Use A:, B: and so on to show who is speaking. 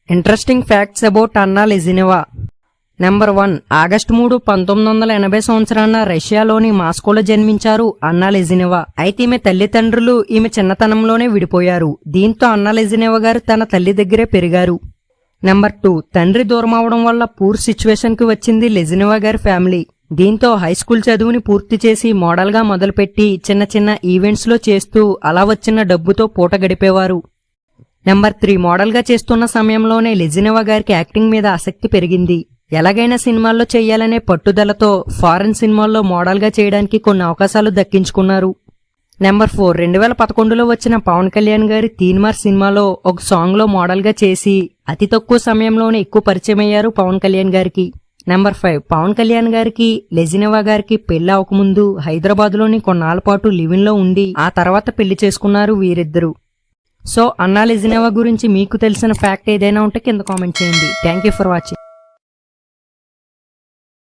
A: Interesting facts about అన్నా లెజినెవా. Number 1. August 3, 1980 సంవత్సరాన రష్యాలోని మాస్కోలో జన్మించారు అన్నా లెజినెవా. అయితే ఈమె తల్లిదండ్రులు ఈమె చిన్నతనంలోనే విడిపోయారు. దీంతో అన్నా లెజినెవా గారు తన తల్లి దగ్గరే పెరిగారు. నెంబర్ 2. తండ్రి దూరం అవడం వల్ల పూర్ సిచ్యువేషన్ కి వచ్చింది లెజినెవా గారి ఫ్యామిలీ. దీంతో హైస్కూల్ చదువుని పూర్తి చేసి మోడల్ గా మొదలుపెట్టి చిన్న చిన్న ఈవెంట్స్ లో చేస్తూ అలా వచ్చిన డబ్బుతో పూట గడిపేవారు. నెంబర్ 3. మోడల్ గా చేస్తున్న సమయంలోనే లెజినెవా గారికి యాక్టింగ్ మీద ఆసక్తి పెరిగింది. ఎలాగైనా సినిమాల్లో చేయాలనే పట్టుదలతో ఫారెన్ సినిమాల్లో మోడల్ గా చేయడానికి కొన్ని అవకాశాలు దక్కించుకున్నారు. నెంబర్ 4. 2011లో వచ్చిన పవన్ కళ్యాణ్ గారి తీన్మార్ సినిమాలో ఒక సాంగ్ లో మోడల్ గా చేసి అతి తక్కువ సమయంలోనే ఎక్కువ పరిచయం అయ్యారు పవన్ కళ్యాణ్ గారికి. నెంబర్ 5. పవన్ కళ్యాణ్ గారికి లెజినెవా గారికి పెళ్లి అవకముందు హైదరాబాద్ లోని కొన్నాళ్ల పాటు లివిన్ లో ఉండి ఆ తర్వాత పెళ్లి చేసుకున్నారు వీరిద్దరు. సో అన్నా లెజినెవా గురించి మీకు తెలిసిన ఫ్యాక్ట్ ఏదైనా ఉంటే కింద కామెంట్ చేయండి. Thank you for watching.